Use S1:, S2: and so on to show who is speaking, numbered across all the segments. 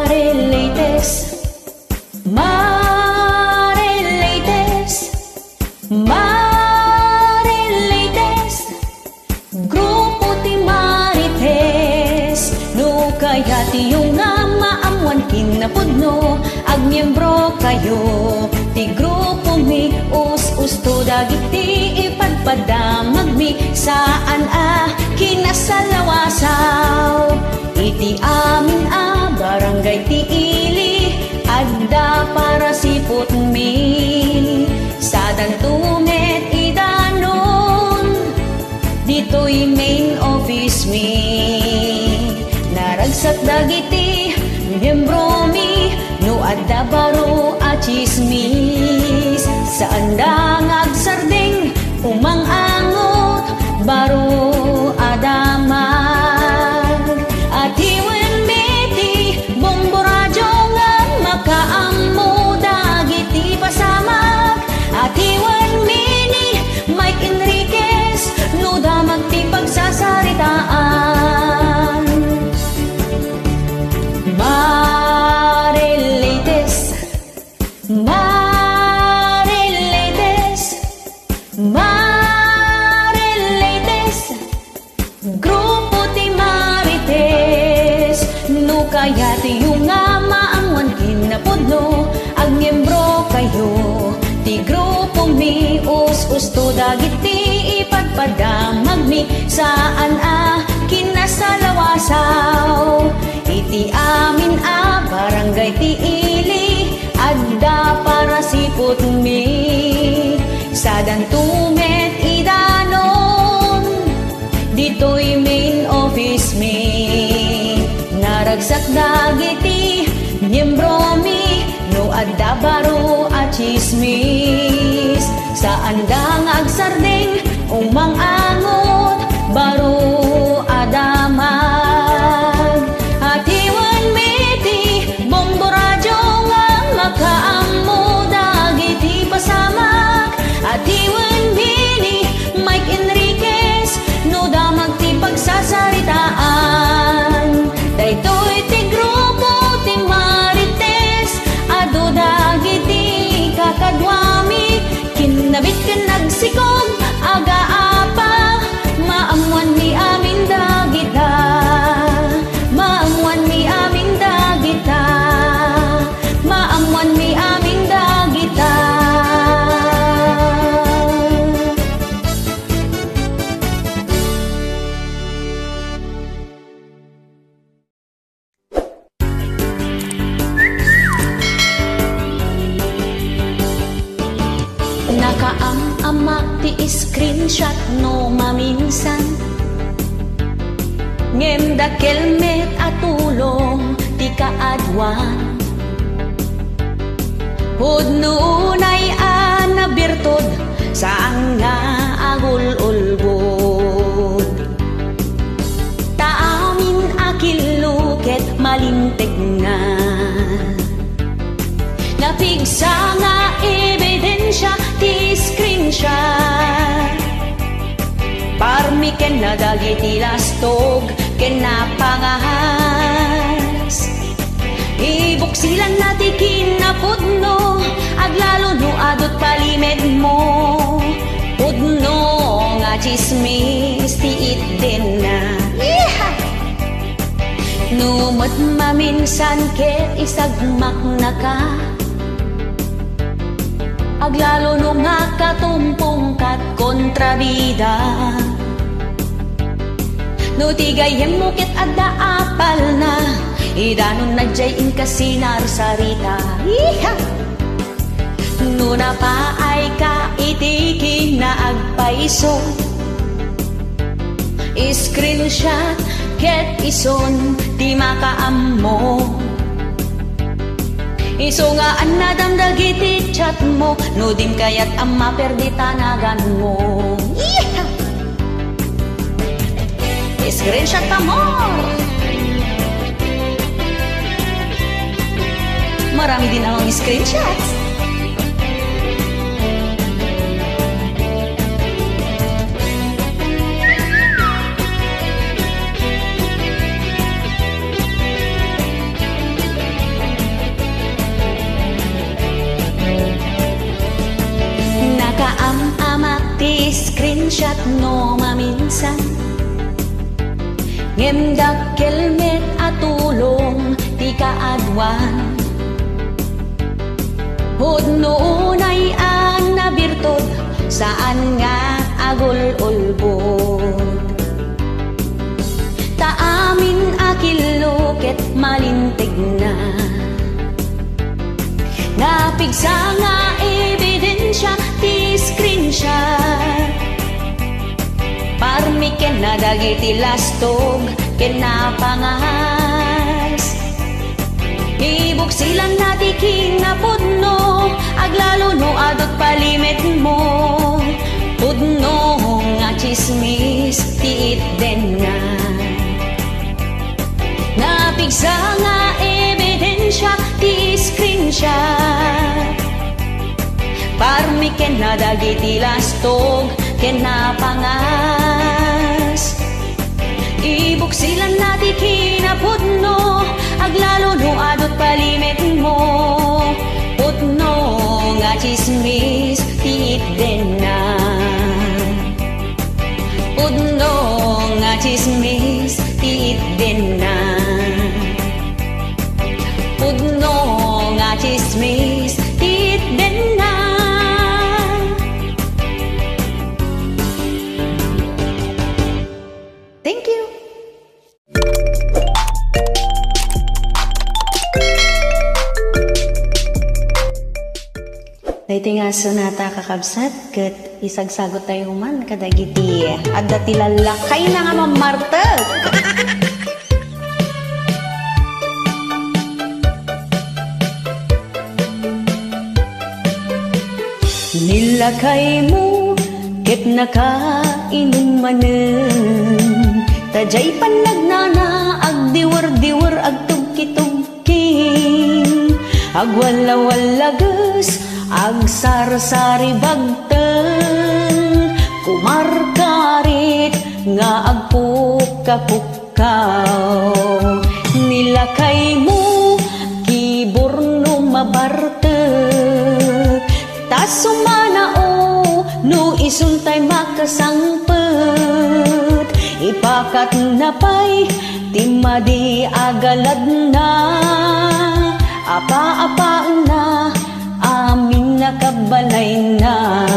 S1: Marileites, Marileites, Marileites, grupo ti Marites, no kaya ti yung nga maamuan kinapudno, agmiyembro kayo, ti grupo mi, us-usto dagiti ipadpadamag mi, saan kinasalawasaw, iti amin barangay ti ili, adda para sipot mi, sa dantumet idanon, dito'y main office mi, naragsat dagiti miyembro mi, no adda baro a chismis, saan da ngagsardeng umang-angot, baro adamag, at iwan meti bomboradyo nga makaammo dagiti pasamag, at iwan mini Mike Enriquez no damag ti pagsasaritaan. Marileites, Marileites, Marileites, grupo ti Marites, no kaya ti yung nga maamuan kinapudno, agmiyembro kayo, ti grupo mi, us-usto dagiti ipadpadamag mi, saan kinasalawasaw, iti amin barangay ti ili, adda para sipot mi, sa dantumet idanon, dito'y main office mi, naragsak dagiti miyembro mi, no adda baro a chismis, saan da ngagsardeng umang-angot, baro adamag, at iwan meti bomboradyo nga makaammo dagiti pasamag, at iwan bini Mike Enriquez no damag ti pagsasaritaan, daytoy ti grupo ti Marites, adu dagiti kakadwami, kinabit ken nagsikog aga-apa, maamuan ni amin dagita, maamuan ni amin dagita, maamuan ni amin dagita. Nakaam-amak ti screenshot no maminsan, ngem da kelmet atulong ti kaadwan, hudnunay nabirtod saan nga agul-ulbod, taamin akiluket malinteg na, napigsa nga ebidensya ti screenshot, parmi ken na dagiti lastog ken napangahas, ibuksilan na ti kinapudno, aglalo no adot palimed mo, pudno nga chismis ti itden na, numot maminsan ket isagmak na ka, aglalo no nga katumpong kat kontrabida, no tigayem mo ket adda apal na, idanon na jay inkasinar sarita, no napaay ka iti kinaagpaiso, screenshot ket ison di makaammo, iso nga anadam dagiti chat mo, no dim kayat ang maperdi tanagan mo, screenshot pa mo, marami din akong screenshots. screenshot no maminsan ngem dakkelmet atulong ti kaadwan hudno unay an nabirtod saan nga agul-ulbod taamin akilo ket malintig na napigsa nga ebidensya ti screenshot parmi ken na dagiti lastog ken napangas ibuksilan na ti kinapudno aglalo no adot palimit mo pudno nga chismis ti itden na napigsa nga ebidensya ti screenshot parmi ken na dagiti lastog ken napangas ibuksilan na ti kinapudno aglalo no adot palimit mo pudno nga chismis ti itden na pudno nga chismis ti itden na pudno nga chismis ti itden na. Thank you. Dahito nga sonata kakabsat ket isagsagot tayo man kadagiti adda ti lalakay na nga mamarteg. Nilakay mo ket nakainom manen tajay panagnana agdiwer-diwer agtugki-tugking agwala-walages agsar-sari bagten kumarkarit nga agpukka-pukkaw nilakay mo kiburno mabartek tas sumanao no isuntay makasangpet ipakat na pa'y timadi agalad na apa-apa na amin nakabalay na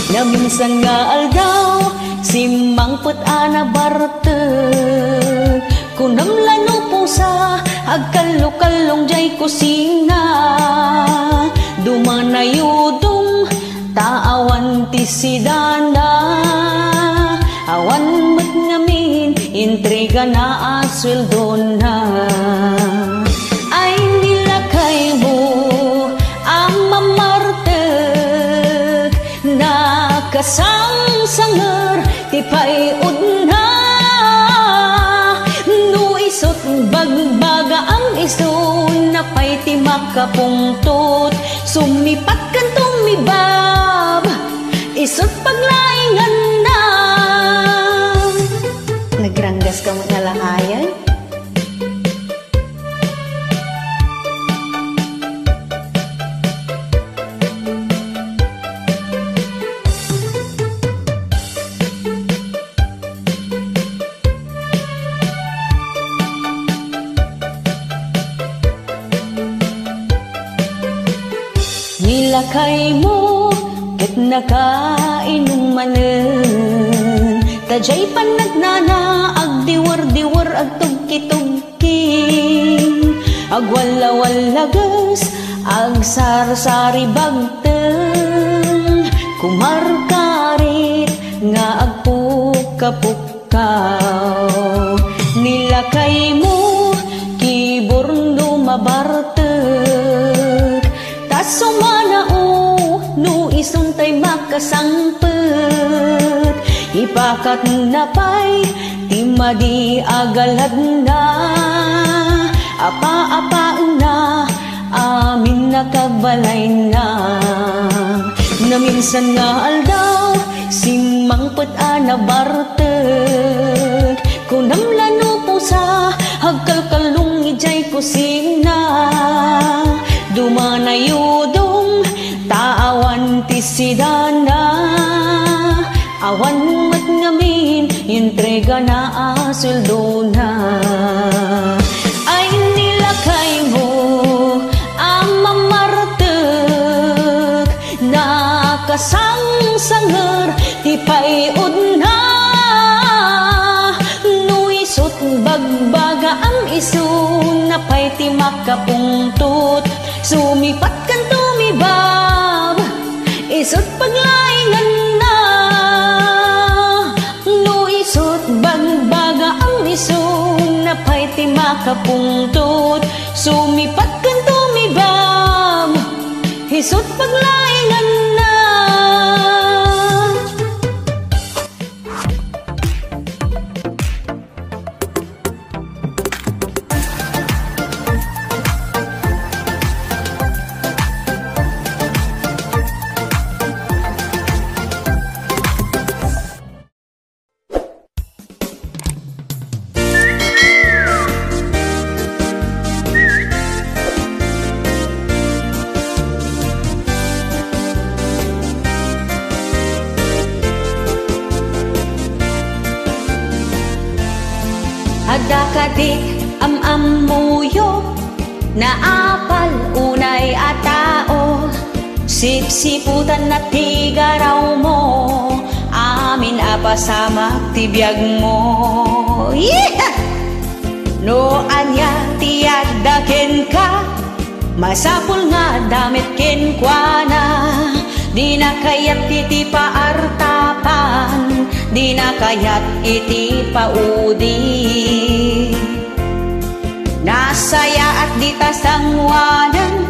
S1: na minsan nga aldaw simangpet ana bartek kunam lano pusa agkallo-kallong jay kusina dumanayudong taawan ti sidana awan met ngamin intriga na asweldo na ay nilakay mo ang mamarteg nakasangsanger ti payud na no isot bagbaga ang iso na pay ti makapungtot sumipat kan tumibab isot paglaingan na nagranggas ka mo nalahayan nilakay mo ket nakainom manen tajay panagnana agdiwer-diwer agtugki-tugking agwala-walages agsar-sari bagten kumarkarit nga agpukka-pukkaw nilakay mo kiburno mabartek tas sumanao no isuntay makasangpet ipakat na pa'y timadi agalad na apa-apa na amin nakabalay na na minsan nga aldaw simangpet ana bartek kunam lano pusa agkalkalong ijay kusina dumanayudong taawan ti sidana awan mat ngamin, entrega na asuldo na. Ay nilakay mo ang mamartag, nakasangsangar ti payod na. Nuisot bagbaga ang iso, napay ti makapungtot, sumipat kan tumibab, isot paglaingan na. Nuisot bagbaga ang iso, napay ti makapungtot, sumipat kan tumibab, isot paglaingan na. Ada kadik am-amuyo, naapal unay atao, sipsiputan na tigaraw mo, amin apasamak tibiyag mo. Yeah! No anya tiyagdaken ka, masapul nga damit kenkwana, di na kayat iti paartapan, di na kayat iti paudi. Nasaya at di tasangwanan,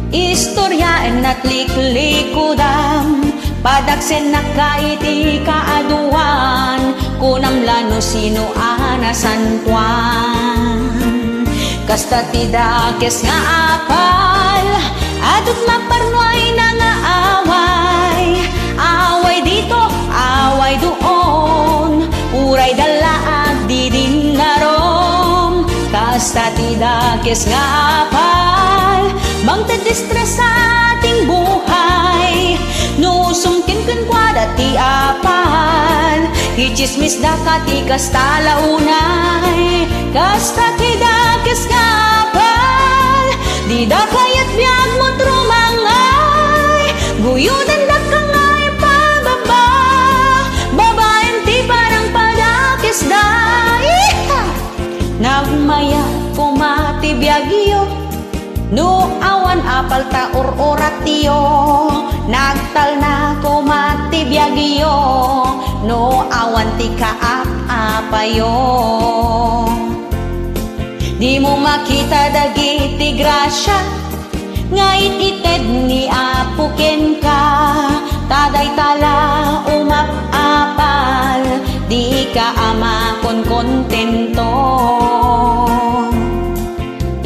S1: istoryaan at liklikudam, padagsen na kaiti kaaduan, kunam lano sino anasantuan. Kasta tidakes nga apal, adut maparnoy na nga away, away dito, away doon, uray dalaag di din narom. Kasta tidakes nga apal, mangtadistres sa ating buhay, no sumkin kan kwada ti apal, ichismis da ka ti kasta launay. Kasta tidakes nga apal, di da kayat biyag mo trumangay, guyudan da ka ngay pababa, babaen ti parang padakes da. Nagmaya kumati biyagyo, no awan apal ta or-oratiyo, nagtal na kumati biyagyo, no awan ti kaap-apayo. Di mo makita dagiti grasya, ngait ited ni apuken ka, taday tala umap-apal, di ka ama kon kontento.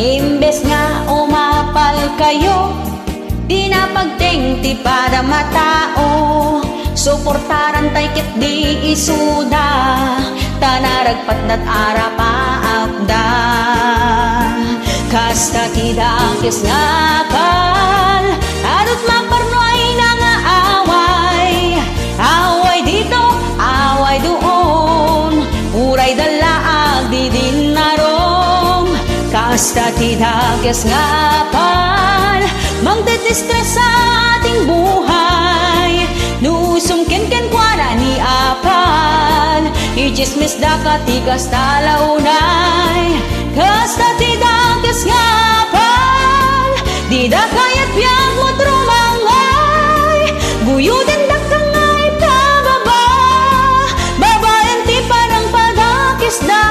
S1: Imbes nga umapal kayo, di na pagteng ti pada matao, suportaran tay ket di isuda, tanaragpat dat arapaapda. Kasta tidakes nga apal, adut maparnoy na nga away, away dito, away doon, uray dalaag di din narom. Kasta tidakes nga apal, mangdedistres sa ating buhay, nusum ken kwara ni apal, ichismis da ka ti kasta launay. Kasta tidakes nga apal, di da kayat biyag mo trumangay, guyuden da ka ngay pababa, babaen ti parang padakes da.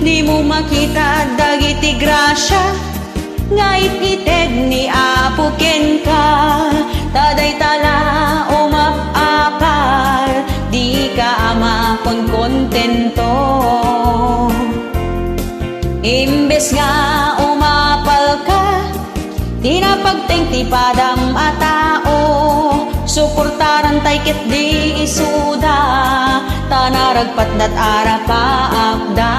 S1: Di mo makita dagiti grasya, ngait ited ni apuken ka, taday tala umap-apal, di ka ama kon kontento. Imbes nga umapal ka, di na pagteng ti padam atao, suportaran tay ket di isuda, tanaragpat dat arapaapda.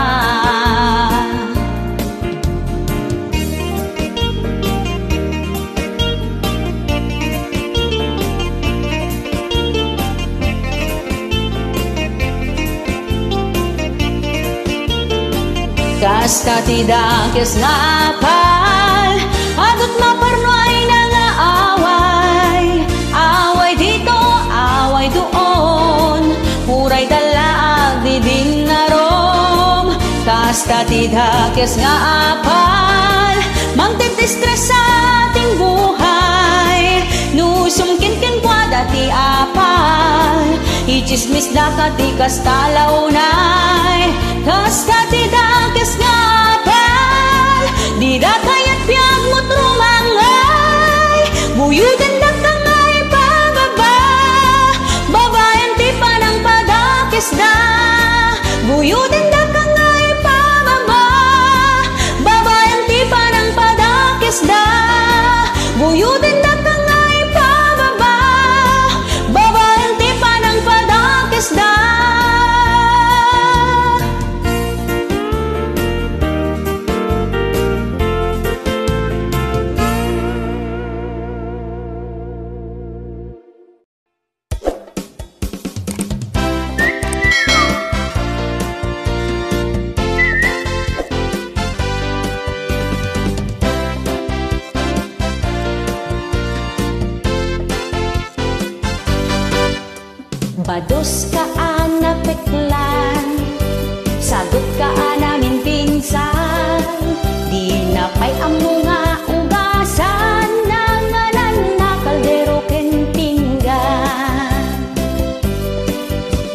S1: Kasta ti dakes nga apal, adot maparno ay nangaaway. Away dito, away doon, huray dalaag di dinarom. Kasta ti dakes nga apal, mangtitistres sa ating buhay. Nusumkin kwa dati apal, ichismis da ka ti kasta launay. Kasta ti dakes nga apal, di da kayat piyag mo't rumangay. Buyugan da ka ngay pababa, babayan ti panang padakes da. Buyugan da ka ngay pababa, babayan ti panang padakes da. Buyugan da ka ngay pababa, babayan ti panang padakes da. Bados ka anapeklan, sadot ka anamin pinsan. Di na pa'y amo nga ugasan, nangalan na kaldero ken pinggan.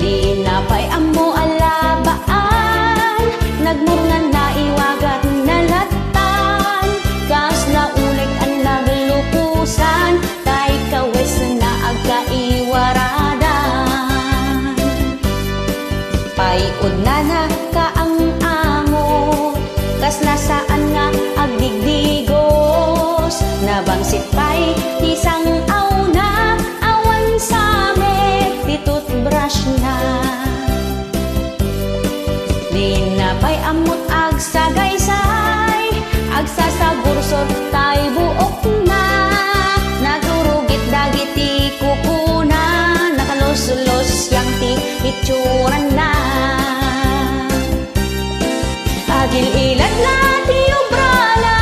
S1: Di na pa'y amo alabaan, nagmurngan na iwagat na latan. Kas na ulig ang naglupusan, tay kawes na agkaiwaradan. Paiod na ka ang angot, kas nasaan nga agdigdigos. Nabangsit pa'y isang auna, awan sa met ti toothbrush na. Di na pa'y amot agsagaysay, agsasagursot tay buok na. Nagurugit dagiti kukuna, nakalos-los yang ti itsuran na. Agil ilat na ti obrala,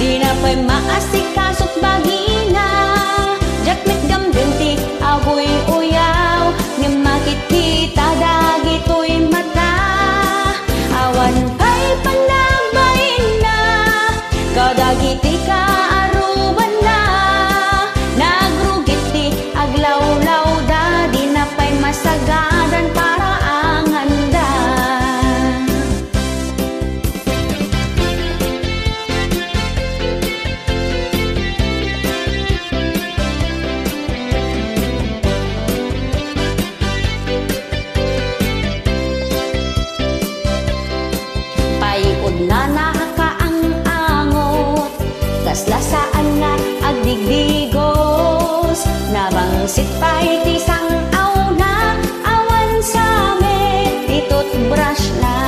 S1: di na pa'y maasikasot bagina. Jakmet gamden ti agoy uyaw, nga makikita dagito'y mata. Awan pa'y panagbain na, kadagiti kaaruban na. Nagrugit ti aglawlaw da, di na pa'y masagadan para ang handa. Paiod na naka ang angot, kaslasaan nga agdigdigos. Nabangsit pa'y tisang auna, awan sa met ti toothbrush na.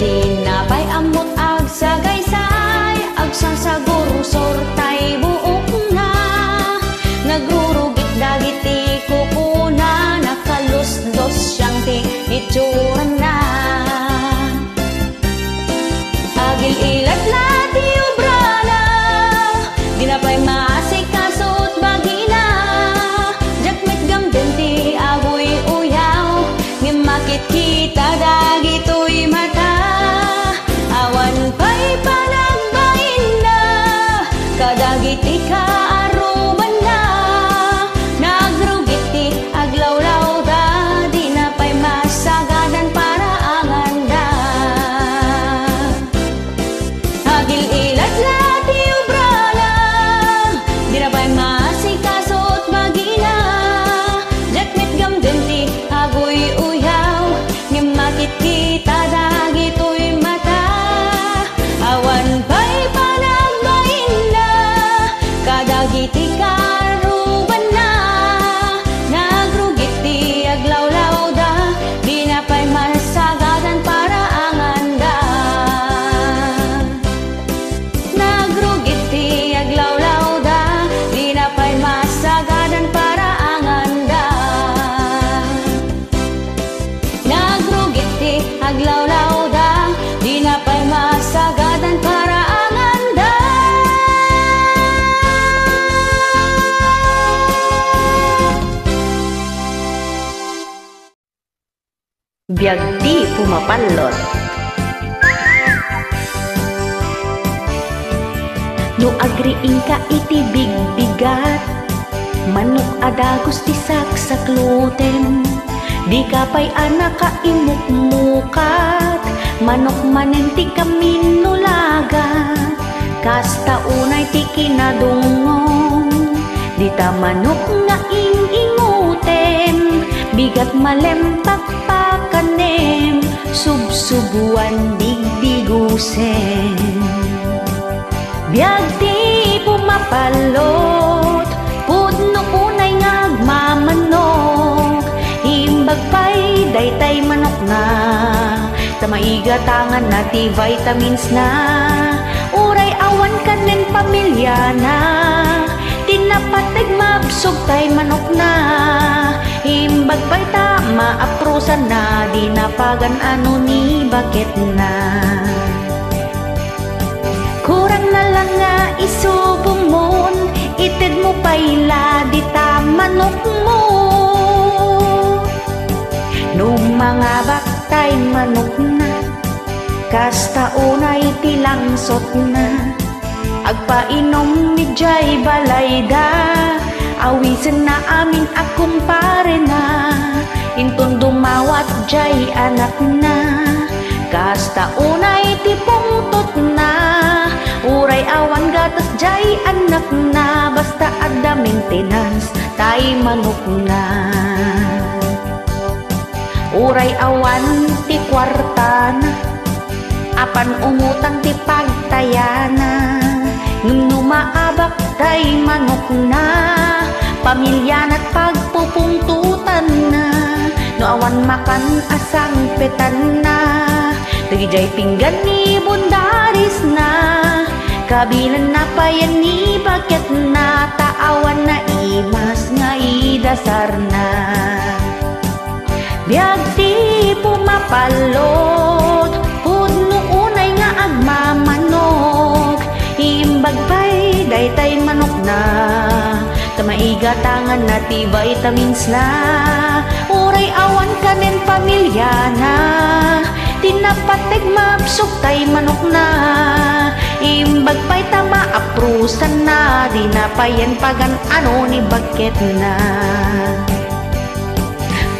S1: Di na pa'y amot agsagaysay, agsasagursor tay buok na. Nagrurugit dagiti kukuna, nakalusdos siyang ti itsuran na. Agil ilat na ti obrala, di na pa'y maasikasot bagina. Jakmet gamden ti agoy uyaw, nga makikita dagito'y mata. Awan pa'y panagbain na, kadagiti kaaruban na. Nagrugit ti aglawlaw da, di na pa'y masagadan aglawlaw dang, di na pa'y masagadan karaangan da.
S2: Biag di pumapalot. No agriing ka iti bigbigat, manok adagos ti saksaklutem, di ka pa'y anak ka imukmukat, manok manen ti kaminulagat, kasta unay ti kinadungong, di ta manok nga ingutem, bigat malempak pakanem, subsubuan digdigusen. Biag di pumapalot, pudno unay nga agmamanok, himbag pa'y daytay manok na, tamaiga tangan na ti vitamins na, uray awan kanen pamilya na, tinapatag mabsog tay manok na, himbag pa'y tama aprosan na, di napagan ano ni bakit na. Kurang na lang nga isubumon, ited mo pa'y ladi ta manok mo. Nung mga baktay manok na, kasta unay tilangsot na, agpainom ni jay balay da, awisen na amin akumpare na, intun dumawat jay anak na, kasta unay tipungtot na, uray awan gatas jay anak na, basta ada maintenance tay manok na. Uray awan ti kwarta na, apan umutang ti pagtayana, ngem numaabak tay manok na, pamilya na't pagpupungtutan na, no awan makan asang petan na, tagijay pinggan ni bundaris na, kabilan na payan ni bakit na, taawan na imas nga idasar na. Biag di pumapalot, pudno unay nga agmamanok, himbag pa'y daytay manok na, tamaiga tangan na ti vitamins na, uray awan kanen pamilya na, tinapateg mabsog tay manok na, imbag pa'y tama aprusan na, di na payan pagan ano ni bakit na.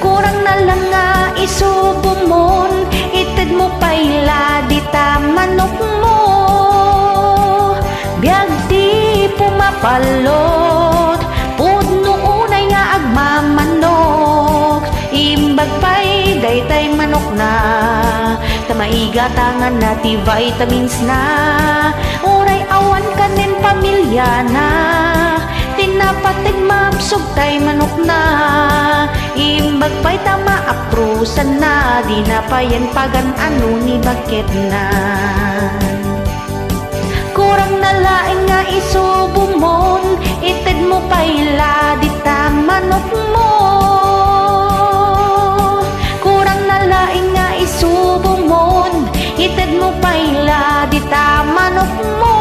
S2: Kurang na lang nga isubumon, ited mo pa'y ladi ta manok mo. Biag di pumapalot, pudno unay nga agmamanok, imbag pa'y daytay manok na, tamaiga tangan na ti vitamins na, uray awan kanen pamilya na, tinapateg mabsog tay manok na, imbag pa'y tama aprusan na, di na payan pagan ano ni bakit na. Kurang na laing nga isubumon, ited mo pa'y ladi ta manok mo. Kurang na laing nga isubumon, ited mo pa'y ladi ta manok mo.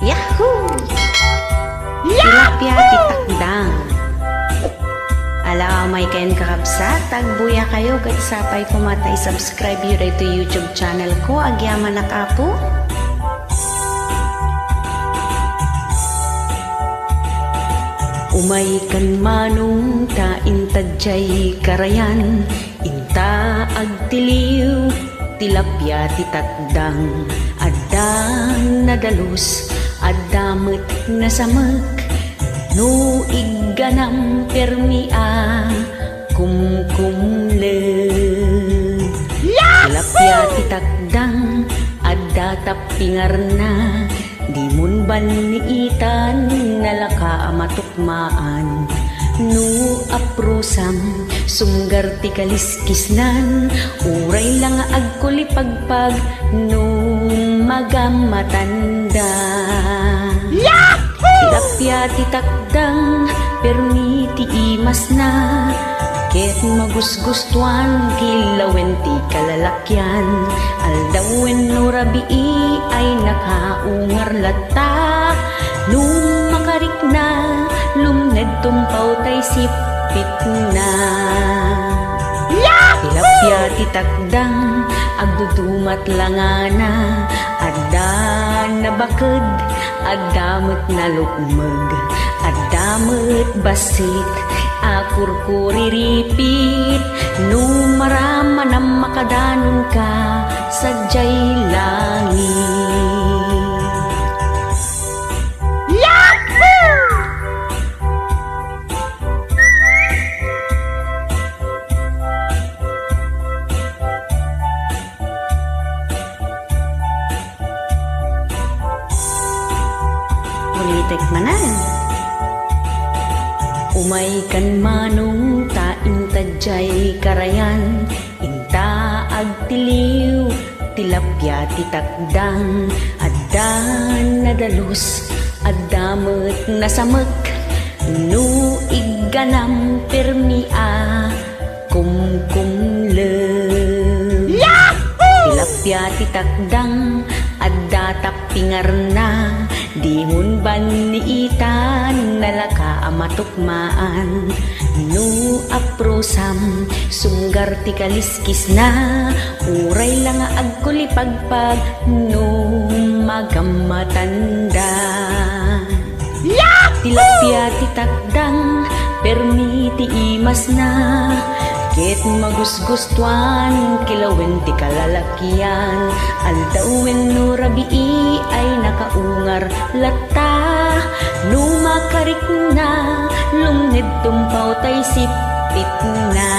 S1: Yahoo! Tilapia titakdang. Ala may kayan kakabsat, tagbuya kayo kat sapay kumatay subscribe yun ito YouTube channel ko, agyaman na kapo. Umay kan manong ta intadjay karayan, inta agtiliw tilapia titakdang, adang nadalus adamot na samek, no igganam permia kumkumle. Tilapia titakdang adda tapingar na, di mun baniitan nalaka matukmaan, no aprosam sunggar ti kaliskisnan, uray lang agkulipagpag no magamatanda. Tilapia ti takdang permiti imas na ket magusgustuan kilawen ti kalalakyan aldawen no rabii ay nakaungar lata nung makarik na lumned tumpaw tay sipit na tilapya ti takdang agdudumat langana adda nabaked addamet na lukmeg addamet basit akurkuriripit no maraman ang makadanon ka sadyay langit. Ulitek manan. Umay kan manong taing tadyay karayan inta agtiliw tilapya ti takdang adda nadalus addamet nasamek no igganam permia kumkumle tilapya ti takdang adda tapingar na di mun baniitan nalaka amatukmaan no aprosam sunggar ti kaliskis na uray lang agkulipagpag no magamatanda tilapya ti takdang permiti imas na ket magusgustuan kilawen ti kalalakyan aldawen no rabii ay nakaungar lata no makarik na lumned tumpaw tay sipit na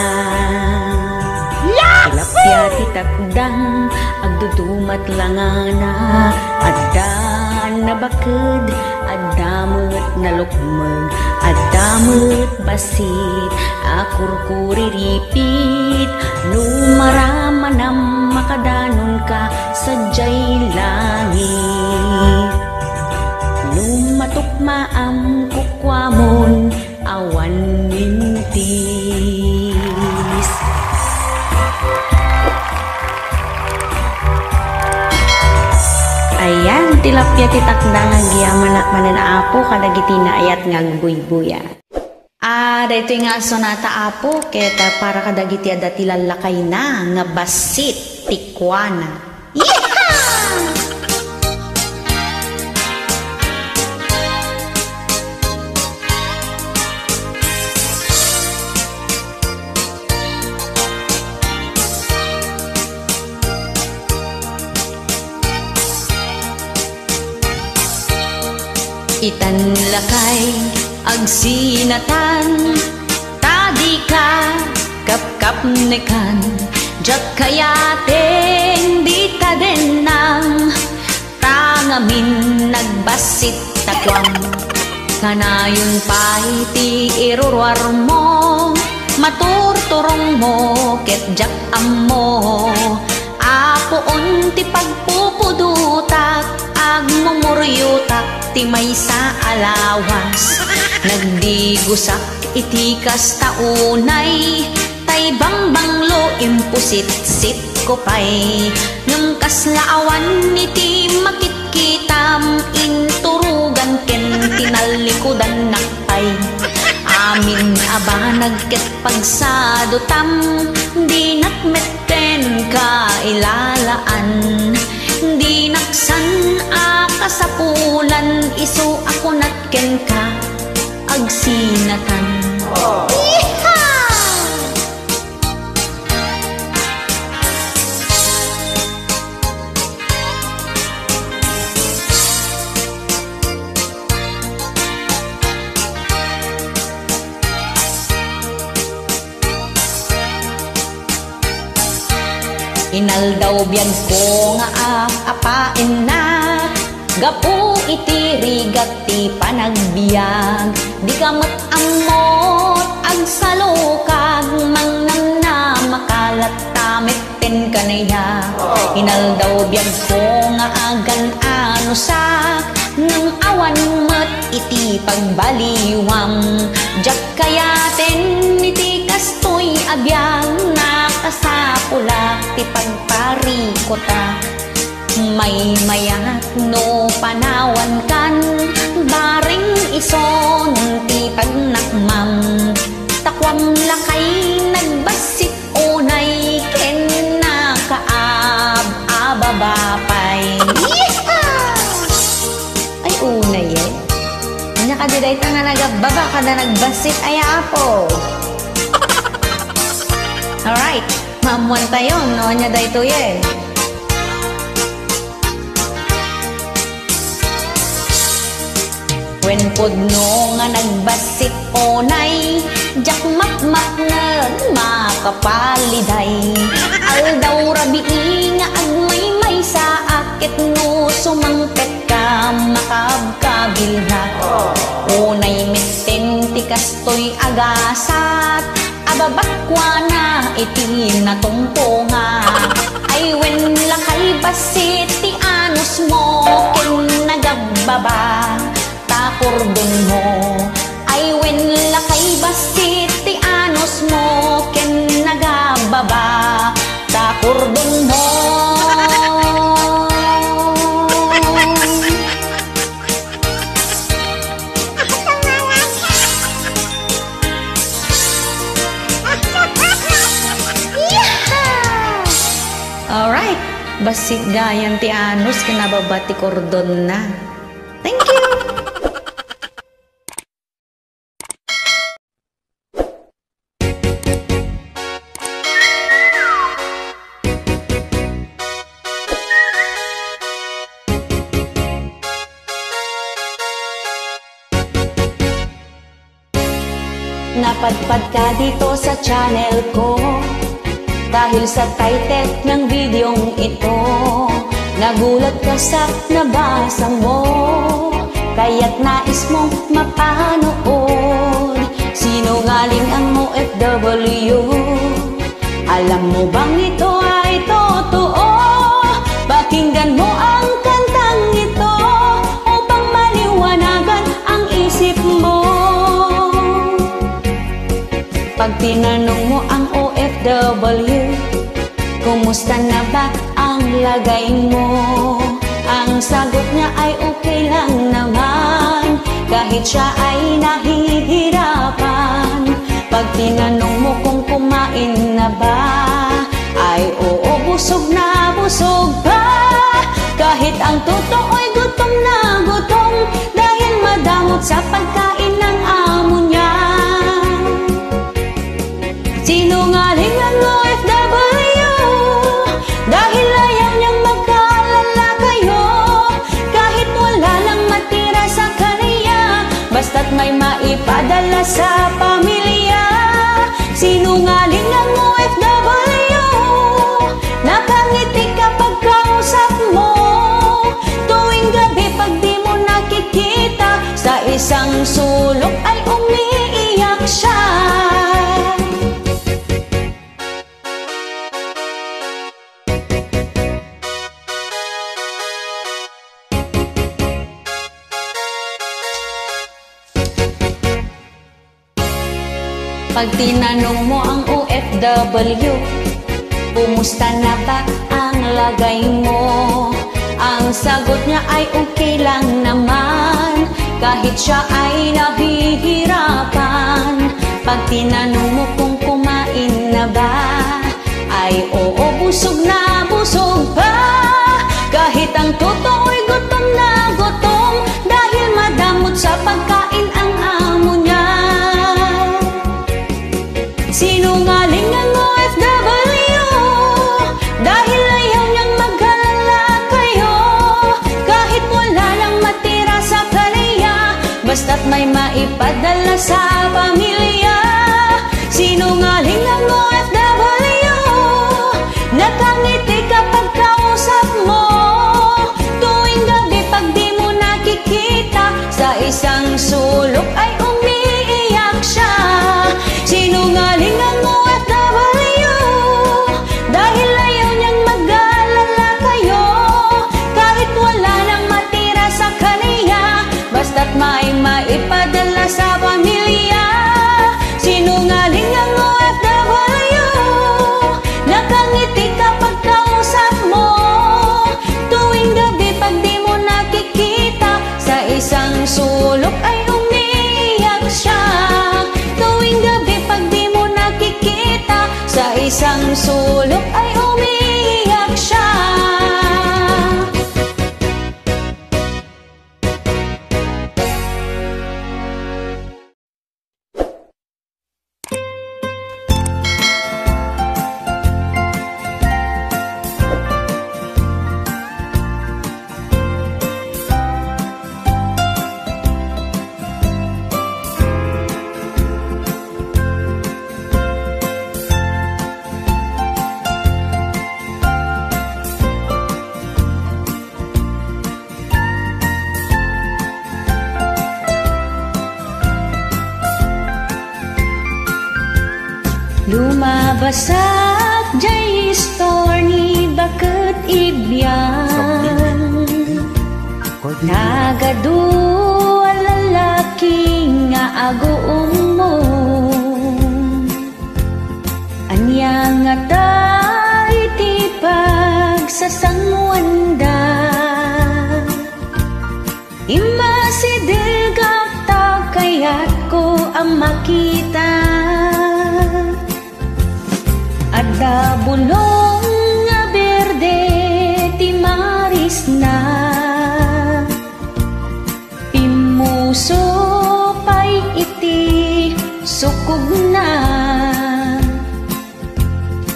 S1: tilapya ti takdang agdudumat langana adda nabaked addamet na lukmeg addamet basit akurkuriripit no maraman ang makadanon ka sadyay langit no matukmaam kukwamon awan mintis. Ayan, tilapya ti takdang agyaman na mananaapo kadagiti na ayat ngagbuy-buya. Dito nga sonata apo keta para kadagiti ada tilalakay na nga basit tikwana. Itan lakay agsinatan tadi ka kapkap nekan jak kayateng di tadenang tangamin nagbasit takwam kanayon pa'y ti irurwar mo maturturong mo ket jak ammo apoon ti pagpupudutak agmumuryutak ti may sa alawas nagdigusak iti kastaunay tay bangbanglo impusit-sit ko pay ngem kaslaawan iti makitkitam inturugan ken tinalikudan nakpay amin abanag ket pagsadutam di nakmetten ka ilalaan di naksan akasapulan isu ako natken ka agsinatan. Inaldaw biyan ko nga apain na gapu iti rigat ti panagbiag di kamat amot agsalukag mangnam na makalat tamitten kanaya inaldaw biyan ko nga agan anusak ng awan mat iti pagbaliwam. Jak kayaten iti kastoy abiyang nakasapulak ti pagparikota. May mayat no panawan kan baring ison ti pagnakmam. Takwam lakay nagbasit unay ken nakaab-ababapay. Ay unay eh. Nakadiday ta nga nagababa ka na nagbasit ay apo. Alright, mamuan tayo no nya dayto ye. When pudno nga nagbasit onay, jak map-map na makapaliday. Aldaw rabii nga agmay-may sa akit no sumangpet ka makabkabilha. Unay mitten ti kastoy agasat, ababakwa na iti natumpunga. Ay when lakay basit ti anus mo ken nagabbaba. Takordon mo ay when lakay basit ti anos mo ken nagababa. Takordon mo. Alright, basit gayan ti anos ken nababa ti kordon na. Thank you. Napadpad ka dito sa channel ko dahil sa title ng videong ito. Nagulat ka sa nabasa mo, kaya't nais mong mapanood. Sinungaling ang OFW, alam mo bang ito ay totoo? Pakinggan mo ang kantang ito upang maliwanagan ang isip mo. Pag tinanong mo ang OFW, kumusta na ba ang lagay mo? Ang sagot niya ay okay lang naman, kahit siya ay nahihirapan. Pag tinanong mo kung kumain na ba, ay oo, busog na busog pa. Kahit ang totoo'y gutom na gutom, dahil madamot sa pagkain ng amo niya. Sinungaling ang OFW, dahil ayaw niyang magkaalala kayo. Kahit wala lang matira sa kaniya, basta't may maipadala sa pamilya. Sinungaling ang OFW, nakangiti kapag kausap mo. Tuwing gabi pag di mo nakikita, sa isang sulok ay umiiyak siya. Pag tinanong mo ang OFW, kumusta na ba ang lagay mo? Ang sagot niya ay okay lang naman, kahit siya ay nahihirapan. Pag tinanong mo kung kumain na ba, ay oo, busog na busog pa. Kahit ang totoo'y gutom na gutom, dahil madamot sa pagkain ang amo niya. Sinungaling ang OFW, dahil ayaw niyang maghalala kayo. Kahit wala lang matira sa kaniya, basta't may maipadala sa pamilya. Sinungaling ang OFW, nakangiti kapag kausap mo. Tuwing gabi pag di mo nakikita, sa isang sulok ay umiiyak siya. Sinungaling ang OFW, dahil ayaw niyang mag-alala kayo. Kahit wala lang matira sa kaniya,
S2: isang sulok ay umiyak siya. Tuwing gabi pag di mo nakikita, sa isang sulok ay umiyak siya. Lumabasak jay store ni bakit ibyan nagadu lalaki nga agoong mo anya nga tayo ti pagsasangwanda imasidil gakta kayat ko ang makita ada bulong nga berde ti maris na pimuso pay iti sukog na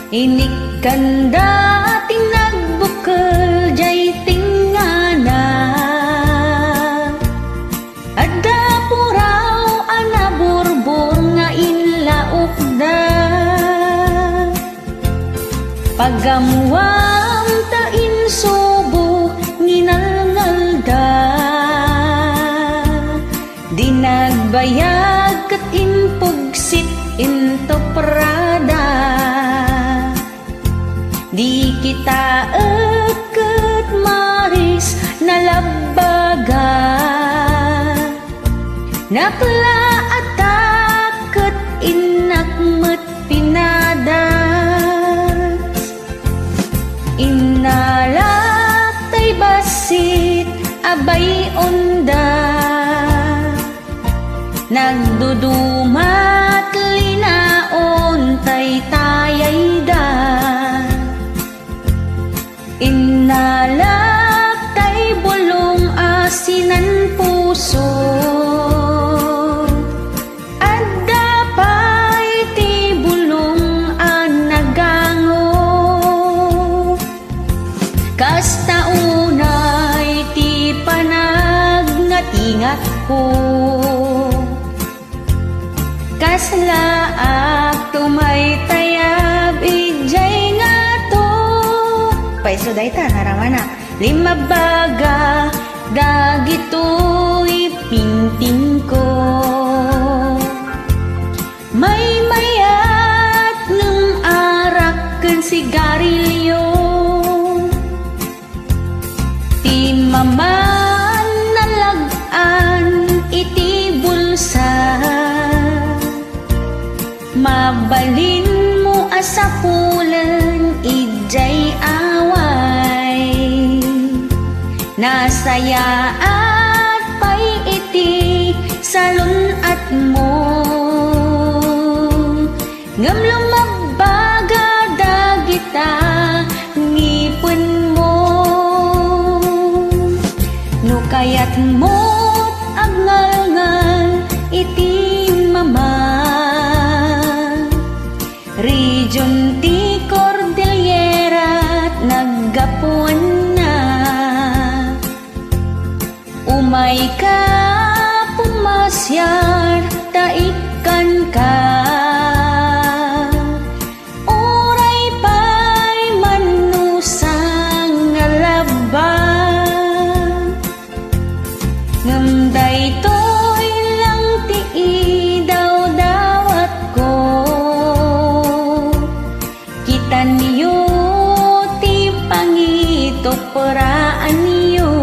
S2: inikanda ting nagbukal jay tingana ada puraw anaburbur nga inlaok da pagamuam ta insubo nginalngal da di nagbayag kat impugsit into prada di kita eket maris nalabaga nakla ataket inakmet pinada inalak tay basit abay onda nagdudumat linaon tay tayay da inalak tay bulong asinan puso adda pay ti bulong anagango kasta unay ti panagnatingat ko kaslaak tumay tayab ijay nga to paiso dayta naramana lima baga dagito ipinting ko may mayat ng arak ken sigarilyo maman nalagan iti bulsa mabalin mo asapulan ijay away nasaya at pay iti salon at mo ngam lumabaga dagita ngipon kayat mo't agngal-ngal iti mama region ti Cordillera naggapuan na umay ka pumasyar taikan ka oray pay manusang ngalaba ngamday to'y lang ti idaw-dawat ko kita niyo ti pangito paraan niyo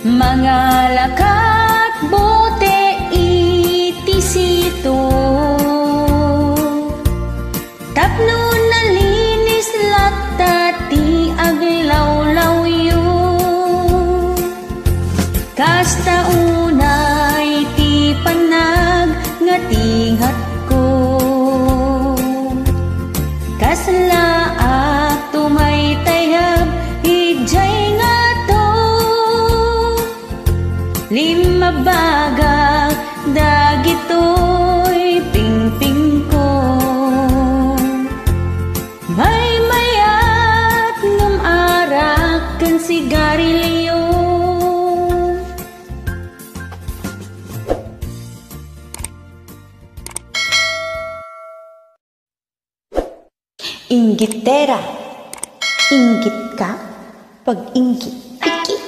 S2: mga lakat bote iti sito tapno nalinis latta ti aglawlaw yu
S1: Kasta unay ti panag nga tingat ko, kaslaak tumay tayab ijay nga to. Lima baga dagitoy pingping ko, may mayat ngam arak ken sigarilyo. Inggitera, inggit ka, pag-inggit, pikit.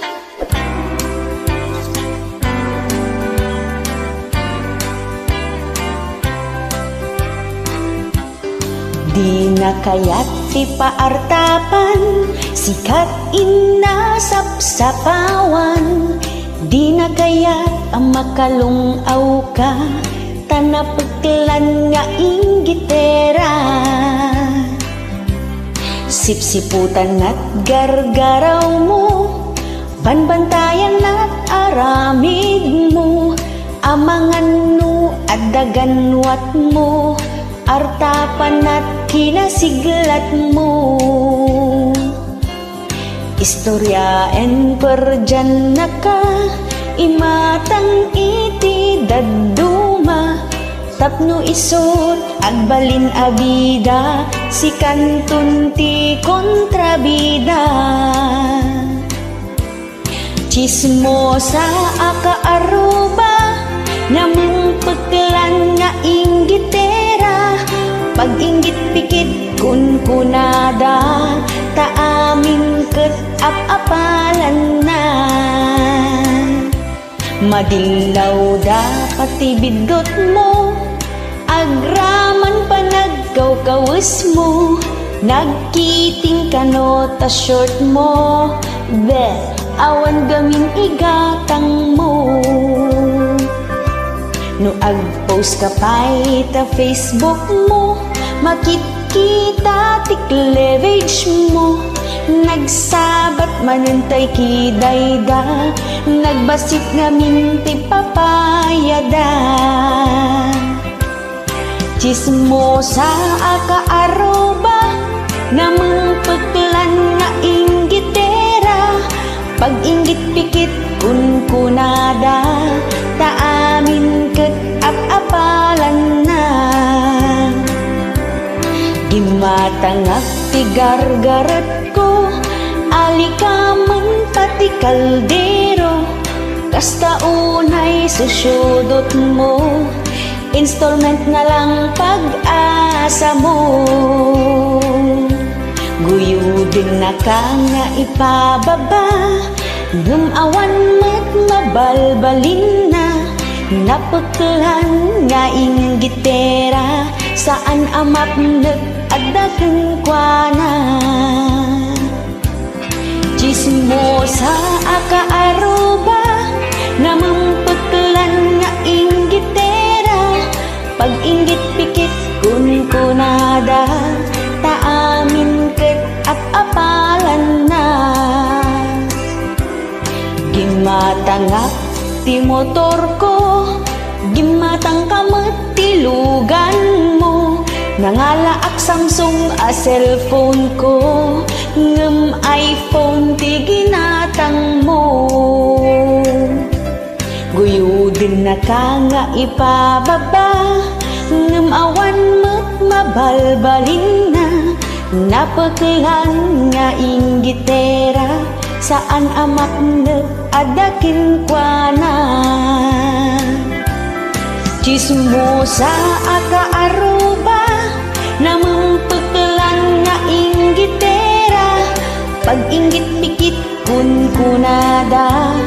S1: Di na kaya't ti paartapan, sikat inasapsapawan. Di na kaya't ang makalungaw ka, tanapaglan nga inggitera. Sipsiputan at gargaraw mo, banbantayan at aramid mo, amangan no at daganwat mo, artapan at kinasiglat mo. Istoryaen perjan na ka, imatang iti daduma, tapno isot agbalin abida, si kantun ti kontrabida. Chismosa aka aruba, namang paglan nga inggitera, pag-inggit pikit kun kunada, taamin ket ap-apalan na. Madilaw dapat ibidot mo, agraman pa nagkaw-kawis mo, nagkiting kanota short mo, be, awan gamin igatang mo. No ag-post ka pa'y ta Facebook mo, makikita ti cleavage mo, nagsabat manintay kidayda, nagbasit ngamin ti papayada. Chismosa aka aruba, namang paglan nga inggitera, pag-inggit pikit kun kunada, taamin ket ap-apalan na. Gimatangak ti gargaret ko, alikaman pati kaldero, kasta unay susyudot mo, installment na lang pag-asa mo. Guyudin na ka nga ipababa, gumawan mat mabalbalin na, napaglan nga inggitera, saan amap nag-adagang kwa na. Chismosa aka aruba, namang paglan nga inggitera, pag-inggit pikit kun kunada, taamin ket ap-apalan na. Gimatangak ti motor ko, gimatang kamet ti lugan mo, nangalaak Samsung a cellphone ko, ngem iPhone ti ginatang mo. Guyudin na ka nga ipababa, ngem awan mat mabalbalin na, napaglan nga inggitera, saan amak nag-adakin kwa na. Chismosa aka aruba, namang paglan nga inggitera, pag-inggit pikit kun kunada,